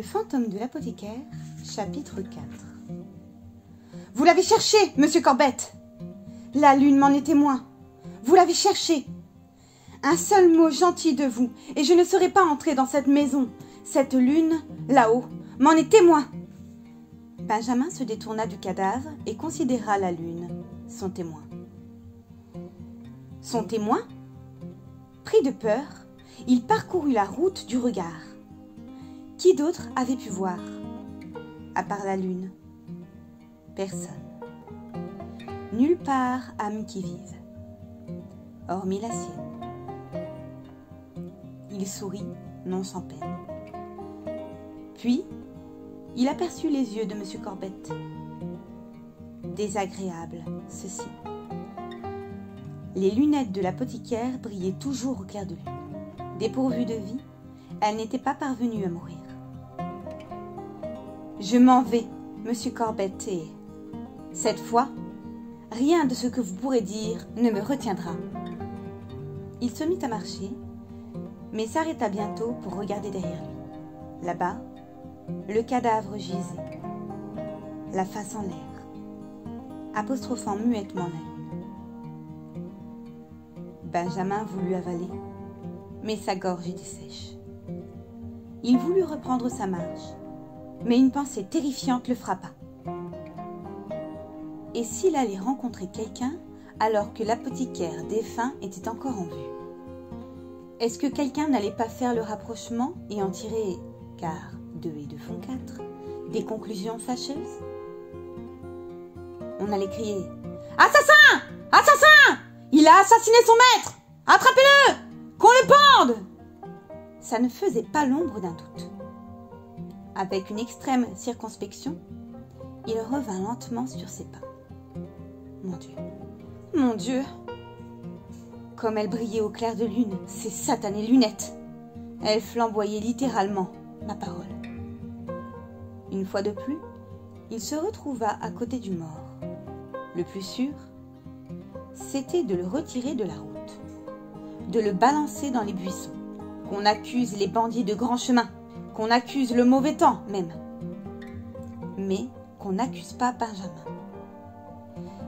fantôme de l'apothicaire, chapitre 4. Vous l'avez cherché, monsieur Corbett. La lune m'en est témoin. Vous l'avez cherché. Un seul mot gentil de vous, et je ne serais pas entré dans cette maison. Cette lune, là-haut, m'en est témoin. Benjamin se détourna du cadavre et considéra la lune, son témoin. Son témoin? Pris de peur, il parcourut la route du regard. Qui d'autre avait pu voir, à part la lune? Personne. Nulle part âme qui vive, hormis la sienne. Il sourit, non sans peine. Puis, il aperçut les yeux de M. Corbett. Désagréable, ceci. Les lunettes de l'apothicaire brillaient toujours au clair de lune. Dépourvues de vie, elles n'étaient pas parvenues à mourir. Je m'en vais, monsieur Corbett, et cette fois, rien de ce que vous pourrez dire ne me retiendra. Il se mit à marcher, mais s'arrêta bientôt pour regarder derrière lui. Là-bas, le cadavre gisait, la face en l'air, apostrophant muettement la lune. Benjamin voulut avaler, mais sa gorge était sèche. Il voulut reprendre sa marche, mais une pensée terrifiante le frappa. Et s'il allait rencontrer quelqu'un alors que l'apothicaire défunt était encore en vue? Est-ce que quelqu'un n'allait pas faire le rapprochement et en tirer, car 2 et 2 font 4, des conclusions fâcheuses? On allait crier « Assassin! Assassin! Il a assassiné son maître! Attrapez-le! Qu'on le pende !» Ça ne faisait pas l'ombre d'un doute. Avec une extrême circonspection, il revint lentement sur ses pas. Mon Dieu, mon Dieu! Comme elles brillaient au clair de lune, ces satanées lunettes! Elles flamboyaient littéralement, ma parole. Une fois de plus, il se retrouva à côté du mort. Le plus sûr, c'était de le retirer de la route, de le balancer dans les buissons, qu'on accuse les bandits de grand chemin, qu'on accuse le mauvais temps même, mais qu'on n'accuse pas Benjamin.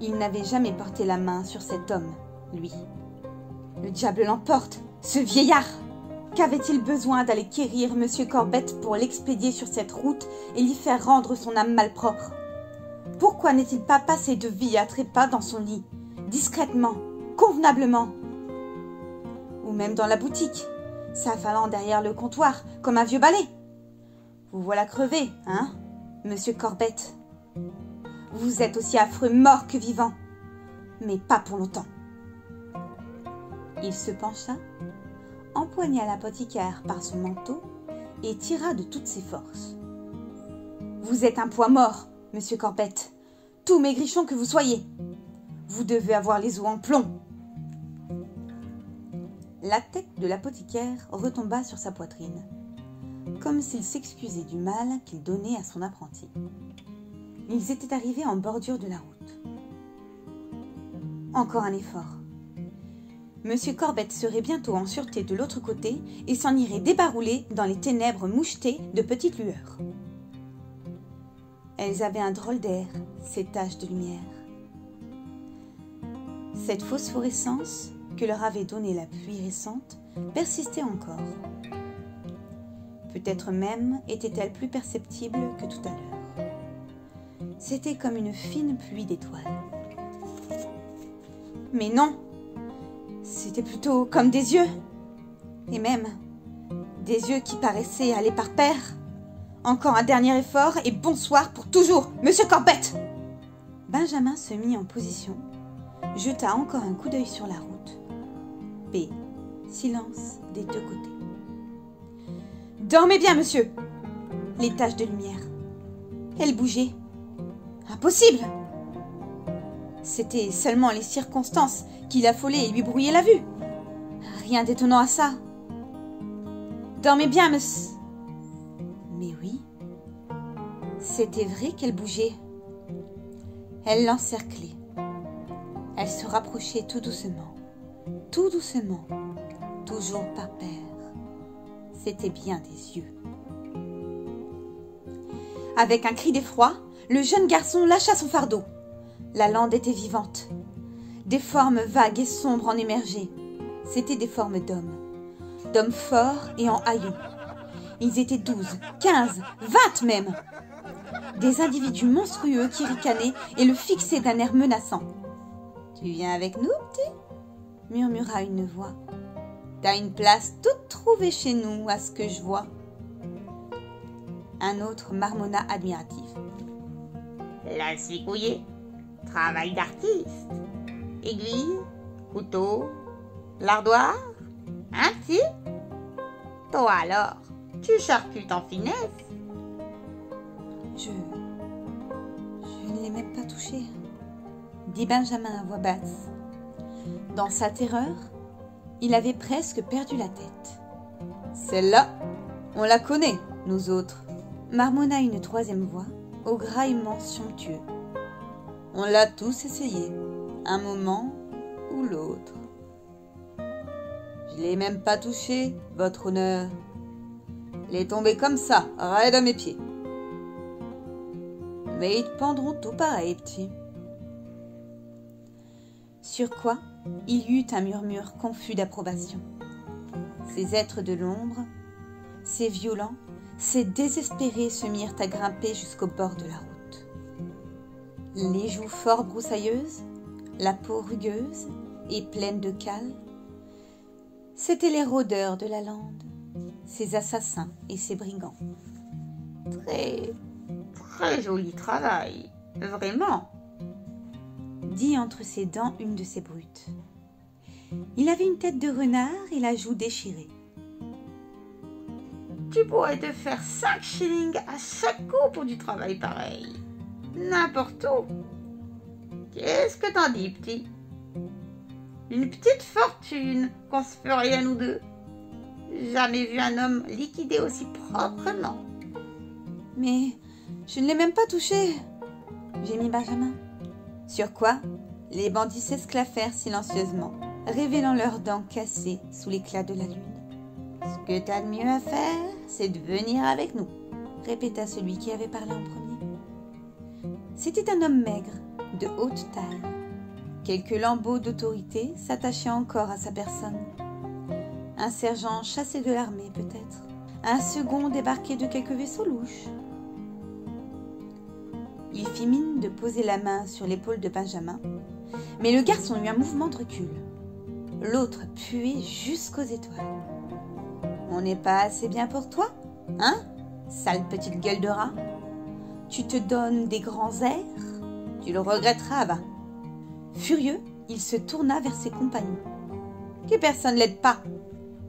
Il n'avait jamais porté la main sur cet homme, lui. Le diable l'emporte, ce vieillard! Qu'avait-il besoin d'aller quérir M. Corbett pour l'expédier sur cette route et lui faire rendre son âme malpropre? Pourquoi n'est-il pas passé de vie à trépas dans son lit, discrètement, convenablement? Ou même dans la boutique, s'affalant derrière le comptoir comme un vieux balai? Vous voilà crevé, hein, monsieur Corbett? Vous êtes aussi affreux mort que vivant, mais pas pour longtemps. Il se pencha, empoigna l'apothicaire par son manteau et tira de toutes ses forces. Vous êtes un poids mort, monsieur Corbett, tout maigrichon que vous soyez. Vous devez avoir les os en plomb. La tête de l'apothicaire retomba sur sa poitrine, comme s'il s'excusait du mal qu'il donnait à son apprenti. Ils étaient arrivés en bordure de la route. Encore un effort. Monsieur Corbett serait bientôt en sûreté de l'autre côté et s'en irait débarouler dans les ténèbres mouchetées de petites lueurs. Elles avaient un drôle d'air, ces taches de lumière. Cette phosphorescence que leur avait donnée la pluie récente persistait encore. Peut-être même était-elle plus perceptible que tout à l'heure. C'était comme une fine pluie d'étoiles. Mais non, c'était plutôt comme des yeux. Et même des yeux qui paraissaient aller par paires. Encore un dernier effort et bonsoir pour toujours, monsieur Corbett! Benjamin se mit en position, jeta encore un coup d'œil sur la route. Paix, silence des deux côtés. Dormez bien, monsieur! Les taches de lumière. Elles bougeaient. Impossible! C'était seulement les circonstances qui l'affolaient et lui brouillaient la vue. Rien d'étonnant à ça. Dormez bien, monsieur. Mais oui, c'était vrai qu'elle bougeait. Elle l'encerclait. Elle se rapprochait tout doucement, toujours par paires. C'étaient bien des yeux. Avec un cri d'effroi, le jeune garçon lâcha son fardeau. La lande était vivante. Des formes vagues et sombres en émergeaient. C'étaient des formes d'hommes. D'hommes forts et en haillons. Ils étaient 12, 15, 20 même. Des individus monstrueux qui ricanaient et le fixaient d'un air menaçant. « Tu viens avec nous, petit ?» murmura une voix. « T'as une place toute trouvée chez nous, à ce que je vois. » Un autre marmonna admiratif. « La cicouillée, travail d'artiste. Aiguille, couteau, l'ardoire, un petit. Toi alors, tu charcutes en finesse. » Je ne l'ai même pas touché, dit Benjamin à voix basse. Dans sa terreur, il avait presque perdu la tête. Celle-là, on la connaît, nous autres, marmonna une troisième voix, au graillement somptueux. On l'a tous essayé, un moment ou l'autre. Je l'ai même pas touché, votre honneur. Il est tombé comme ça, raide à mes pieds. Mais ils te pendront tout pareil, petit. Sur quoi il y eut un murmure confus d'approbation. Ces êtres de l'ombre, ces violents, ces désespérés se mirent à grimper jusqu'au bord de la route. Les joues fort broussailleuses, la peau rugueuse et pleine de cale, c'étaient les rôdeurs de la lande, ces assassins et ces brigands. Très joli travail, vraiment, dit entre ses dents une de ses brutes. Il avait une tête de renard et la joue déchirée. Tu pourrais te faire 5 shillings à chaque coup pour du travail pareil. N'importe où. Qu'est-ce que t'en dis, petit? Une petite fortune qu'on se ferait à nous deux. Jamais vu un homme liquidé aussi proprement. Mais je ne l'ai même pas touché, gémit Benjamin. Sur quoi, les bandits s'esclaffèrent silencieusement, révélant leurs dents cassées sous l'éclat de la lune. « Ce que t'as de mieux à faire, c'est de venir avec nous, » répéta celui qui avait parlé en premier. C'était un homme maigre, de haute taille. Quelques lambeaux d'autorité s'attachaient encore à sa personne. Un sergent chassé de l'armée, peut-être. Un second débarqué de quelque vaisseau louche. Il fit mine de poser la main sur l'épaule de Benjamin, mais le garçon eut un mouvement de recul. L'autre puait jusqu'aux étoiles. « On n'est pas assez bien pour toi, hein, sale petite gueule de rat? Tu te donnes des grands airs? Tu le regretteras, va. » Furieux, il se tourna vers ses compagnons. « Que personne ne l'aide pas,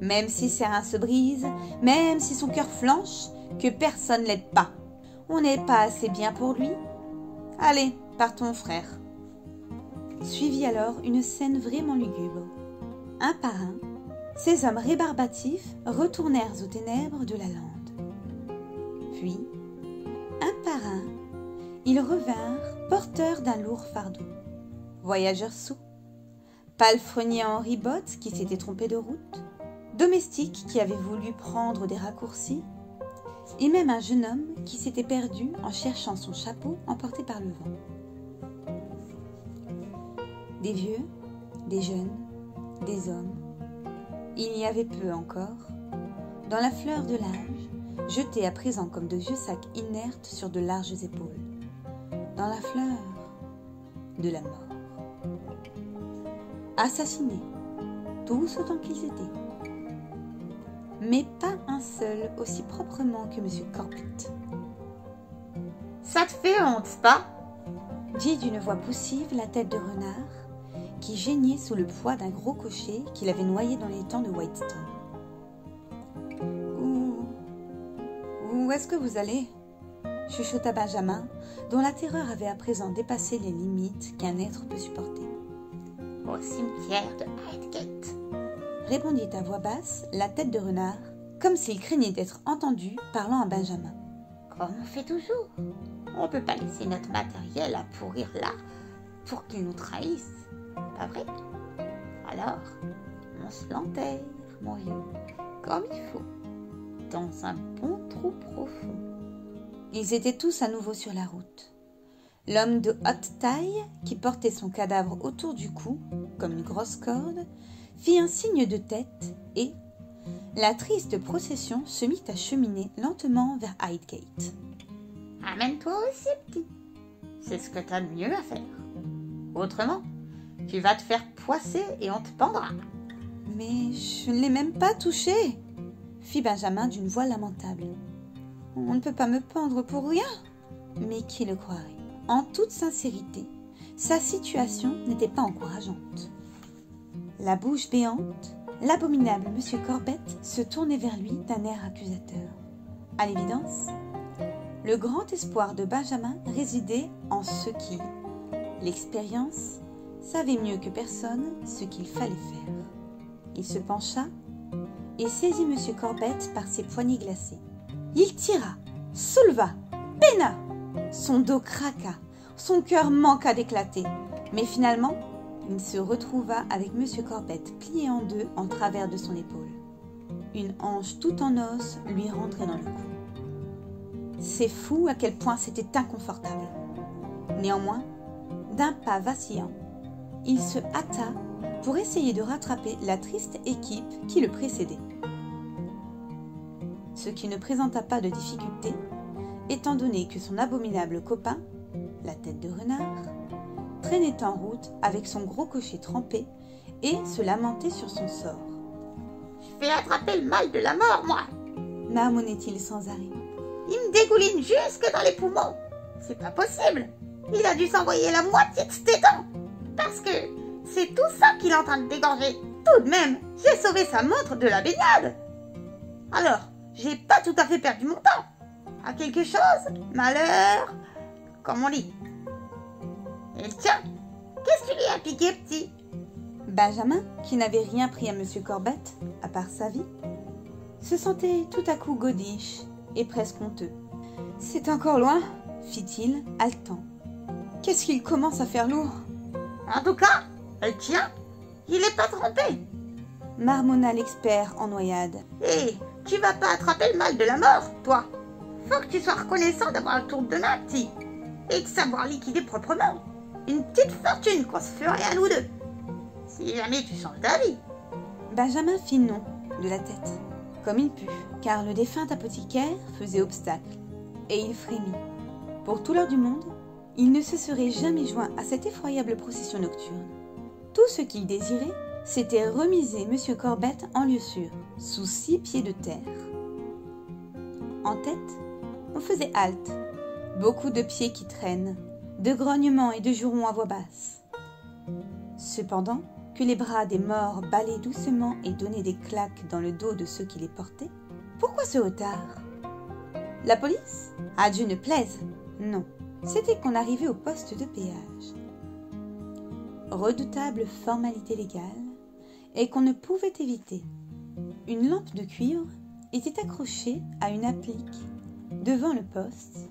même si ses reins se brisent, même si son cœur flanche, que personne ne l'aide pas. On n'est pas assez bien pour lui. Allez, partons, frère. » Suivit alors une scène vraiment lugubre. Un par un, ces hommes rébarbatifs retournèrent aux ténèbres de la lande. Puis, un par un, ils revinrent porteurs d'un lourd fardeau. Voyageurs soûls, palefreniers en ribotte qui s'étaient trompés de route, domestiques qui avaient voulu prendre des raccourcis, et même un jeune homme qui s'était perdu en cherchant son chapeau emporté par le vent. Des vieux, des jeunes, des hommes, il y avait peu encore, dans la fleur de l'âge, jetés à présent comme de vieux sacs inertes sur de larges épaules, dans la fleur de la mort. Assassinés, tous autant qu'ils étaient, mais pas un seul aussi proprement que M. Corbett. « Ça te fait honte, pas ?» dit d'une voix poussive la tête de renard, qui geignait sous le poids d'un gros cocher qu'il avait noyé dans les temps de Whitestone. « Où est-ce que vous allez ?» chuchota Benjamin, dont la terreur avait à présent dépassé les limites qu'un être peut supporter. « Au cimetière de Highgate » répondit à voix basse la tête de renard, comme s'il craignait d'être entendu parlant à Benjamin. « Comme on fait toujours. On ne peut pas laisser notre matériel à pourrir là pour qu'il nous trahisse. Pas vrai? Alors, on se l'enterre, mon vieux, comme il faut, dans un bon trou profond. Ils étaient tous à nouveau sur la route. L'homme de haute taille, qui portait son cadavre autour du cou, comme une grosse corde, fit un signe de tête et la triste procession se mit à cheminer lentement vers Highgate. « Amène-toi aussi, petit. C'est ce que t'as de mieux à faire. Autrement, tu vas te faire poisser et on te pendra. » « Mais je ne l'ai même pas touché !» fit Benjamin d'une voix lamentable. « On ne peut pas me pendre pour rien !» Mais qui le croirait? En toute sincérité, sa situation n'était pas encourageante. La bouche béante, l'abominable M. Corbet se tournait vers lui d'un air accusateur. À l'évidence, le grand espoir de Benjamin résidait en ce qui, l'expérience, savait mieux que personne ce qu'il fallait faire. Il se pencha et saisit M. Corbet par ses poignets glacés. Il tira, souleva, peina. Son dos craqua, son cœur manqua d'éclater, mais finalement, il se retrouva avec M. Corbet plié en deux en travers de son épaule. Une hanche tout en os lui rentrait dans le cou. C'est fou à quel point c'était inconfortable. Néanmoins, d'un pas vacillant, il se hâta pour essayer de rattraper la triste équipe qui le précédait. Ce qui ne présenta pas de difficulté, étant donné que son abominable copain, la tête de renard, traînait en route avec son gros cocher trempé et se lamentait sur son sort. « Je vais attraper le mal de la mort, moi !» marmonnait-il sans arrêt. « Il me dégouline jusque dans les poumons. C'est pas possible. Il a dû s'envoyer la moitié de ses dents. Parce que c'est tout ça qu'il est en train de dégorger. Tout de même, j'ai sauvé sa montre de la baignade. Alors, j'ai pas tout à fait perdu mon temps. À quelque chose, malheur, comme on dit. Et tiens, qu'est-ce que tu lui as piqué, petit ?» Benjamin, qui n'avait rien pris à M. Corbet, à part sa vie, se sentait tout à coup godiche et presque honteux. « C'est encore loin ?» fit-il, haletant. « Qu'est-ce qu'il commence à faire lourd ?» « En tout cas, elle tient. Il n'est pas trempé. » marmonna l'expert en noyade. « Et tu vas pas attraper le mal de la mort, toi. Faut que tu sois reconnaissant d'avoir le tour de main, petit, et de savoir liquider proprement. Une petite fortune qu'on se ferait à nous deux. Si jamais tu changes d'avis. » Benjamin fit non de la tête, comme il put, car le défunt apothicaire faisait obstacle, et il frémit. Pour tout l'heure du monde, il ne se serait jamais joint à cette effroyable procession nocturne. Tout ce qu'il désirait, c'était remiser M. Corbet en lieu sûr, sous 6 pieds de terre. En tête, on faisait halte, beaucoup de pieds qui traînent, de grognements et de jurons à voix basse. Cependant, que les bras des morts balaient doucement et donnaient des claques dans le dos de ceux qui les portaient, pourquoi ce retard? La police? À Dieu ne plaise! Non, c'était qu'on arrivait au poste de péage. Redoutable formalité légale, et qu'on ne pouvait éviter. Une lampe de cuivre était accrochée à une applique devant le poste.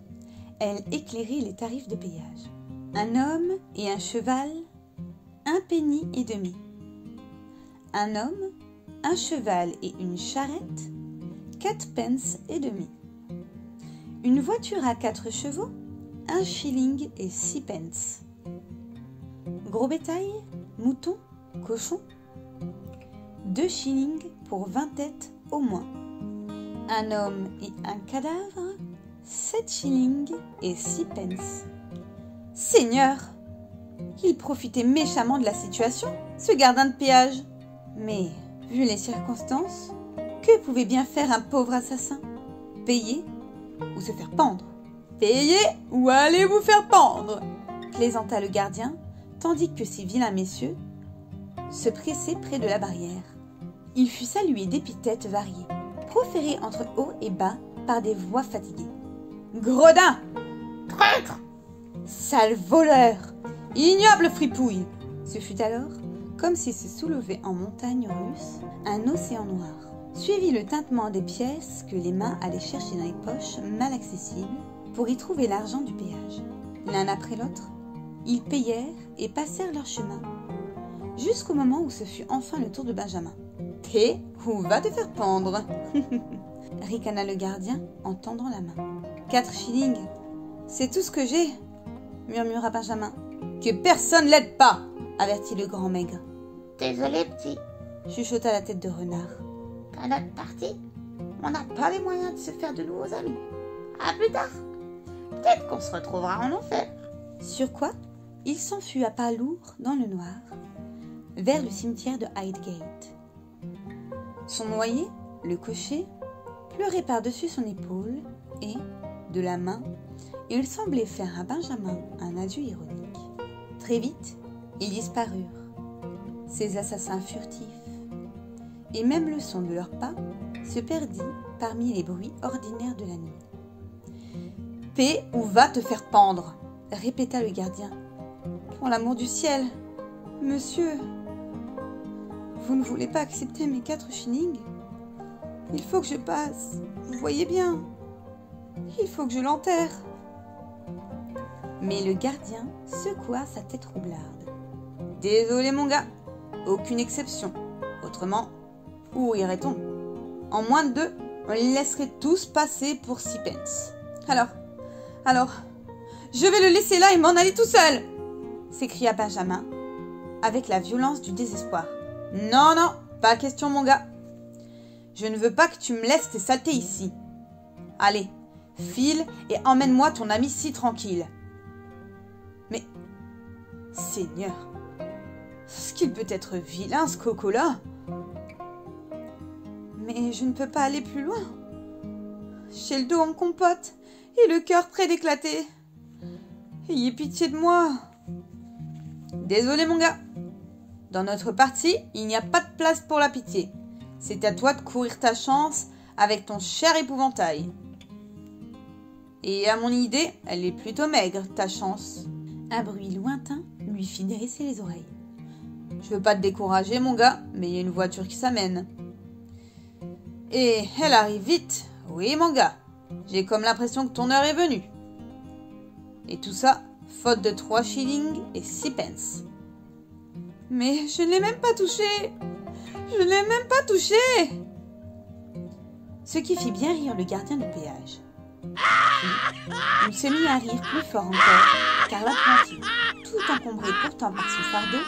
Elle éclairait les tarifs de péage. Un homme et un cheval, 1 penny et demi. Un homme, un cheval et une charrette, 4 pence et demi. Une voiture à 4 chevaux, 1 shilling et 6 pence. Gros bétail, moutons, cochons, 2 shillings pour 20 têtes au moins. Un homme et un cadavre, 7 shillings et 6 pence. Seigneur! Il profitait méchamment de la situation, ce gardien de péage. Mais, vu les circonstances, que pouvait bien faire un pauvre assassin? Payer ou se faire pendre? Payez ou allez vous faire pendre! Plaisanta le gardien, tandis que ces vilains messieurs se pressaient près de la barrière. Il fut salué d'épithètes variées, proférées entre haut et bas par des voix fatiguées. Gredin! Traître! Sale voleur! Ignoble fripouille! Ce fut alors comme s'il se soulevait en montagne russe un océan noir. Suivit le tintement des pièces que les mains allaient chercher dans les poches mal accessibles pour y trouver l'argent du péage. L'un après l'autre, ils payèrent et passèrent leur chemin, jusqu'au moment où ce fut enfin le tour de Benjamin. « T'es ou va te faire pendre !» ricana le gardien en tendant la main. « 4 shillings. C'est tout ce que j'ai, murmura Benjamin. Que personne l'aide pas, avertit le grand maigre. Désolé, petit. Chuchota la tête de renard. Dans notre partie, on n'a pas les moyens de se faire de nouveaux amis. À plus tard. Peut-être qu'on se retrouvera en enfer. Sur quoi, il s'enfuit à pas lourds dans le noir, vers le cimetière de Hydegate. Son noyé, le cocher, pleurait par-dessus son épaule et, de la main, il semblait faire à Benjamin un adieu ironique. Très vite, ils disparurent, ces assassins furtifs, et même le son de leurs pas se perdit parmi les bruits ordinaires de la nuit. « Paix ou va te faire pendre !» répéta le gardien. « Pour l'amour du ciel, monsieur, vous ne voulez pas accepter mes 4 shillings? Il faut que je passe, vous voyez bien. Il faut que je l'enterre. » Mais le gardien secoua sa tête roublarde. « Désolé mon gars, aucune exception. Autrement, où irait-on? En moins de 2, on les laisserait tous passer pour 6 pence. Alors, je vais le laisser là et m'en aller tout seul !» s'écria Benjamin, avec la violence du désespoir. « Non, pas question mon gars. Je ne veux pas que tu me laisses tes saletés ici. Allez, file et emmène-moi ton ami si tranquille. » Mais, Seigneur, est-ce qu'il peut être vilain ce coco-là? Mais je ne peux pas aller plus loin. J'ai le dos en compote et le cœur près d'éclater. Ayez pitié de moi. Désolé mon gars. Dans notre partie, il n'y a pas de place pour la pitié. C'est à toi de courir ta chance avec ton cher épouvantail. Et à mon idée, elle est plutôt maigre, ta chance. Un bruit lointain lui fit dresser les oreilles. Je veux pas te décourager, mon gars, mais il y a une voiture qui s'amène. Et elle arrive vite. Oui, mon gars. J'ai comme l'impression que ton heure est venue. Et tout ça, faute de 3 shillings et 6 pence. Mais je ne l'ai même pas touché. Je ne l'ai même pas touché. Ce qui fit bien rire le gardien de péage. Puis, il se mit à rire plus fort encore, car l'apprenti, tout encombré pourtant par son fardeau,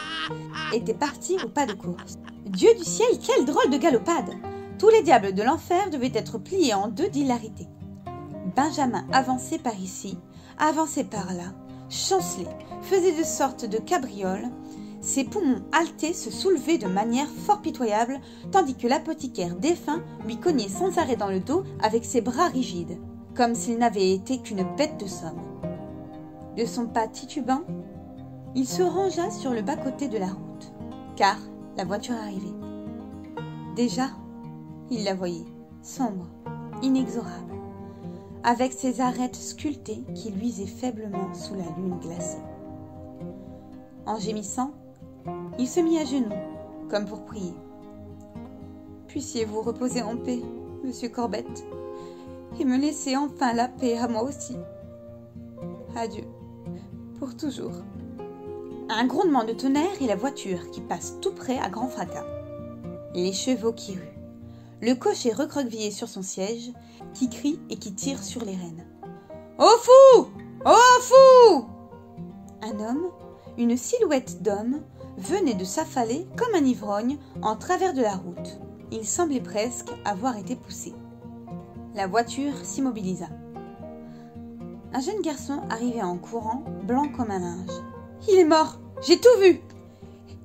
était parti au pas de course. Dieu du ciel, quelle drôle de galopade! Tous les diables de l'enfer devaient être pliés en 2 d'hilarité. Benjamin avançait par ici, avançait par là, chancelait, faisait de sortes de cabrioles. Ses poumons haletés se soulevaient de manière fort pitoyable, tandis que l'apothicaire défunt lui cognait sans arrêt dans le dos avec ses bras rigides, comme s'il n'avait été qu'une bête de somme. De son pas titubant, il se rangea sur le bas-côté de la route, car la voiture arrivait. Déjà, il la voyait, sombre, inexorable, avec ses arêtes sculptées qui luisaient faiblement sous la lune glacée. En gémissant, il se mit à genoux, comme pour prier. « Puissiez-vous reposer en paix, monsieur Corbett, et me laisser enfin la paix à moi aussi. Adieu, pour toujours. » Un grondement de tonnerre et la voiture qui passe tout près à grand fracas. Les chevaux qui ruent. Le cocher recroquevillé sur son siège, qui crie et qui tire sur les rênes. « Au fou! Au fou !» Un homme, une silhouette d'homme, venait de s'affaler comme un ivrogne en travers de la route. Il semblait presque avoir été poussé. La voiture s'immobilisa. Un jeune garçon arrivait en courant, blanc comme un linge. « Il est mort! J'ai tout vu!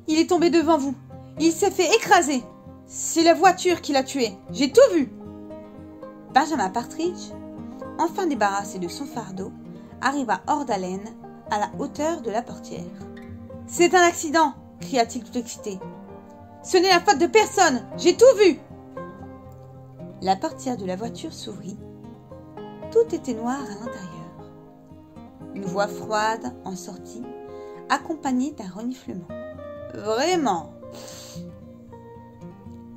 Il est tombé devant vous! Il s'est fait écraser! C'est la voiture qui l'a tué! J'ai tout vu !» Benjamin Partridge, enfin débarrassé de son fardeau, arriva hors d'haleine, à la hauteur de la portière. « C'est un accident !» cria-t-il tout excité. « Ce n'est la faute de personne! J'ai tout vu !» La portière de la voiture s'ouvrit. Tout était noir à l'intérieur. Une voix froide en sortit, accompagnée d'un reniflement. « Vraiment!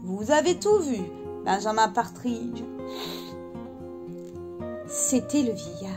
Vous avez tout vu, Benjamin Partridge !» C'était le vieillard.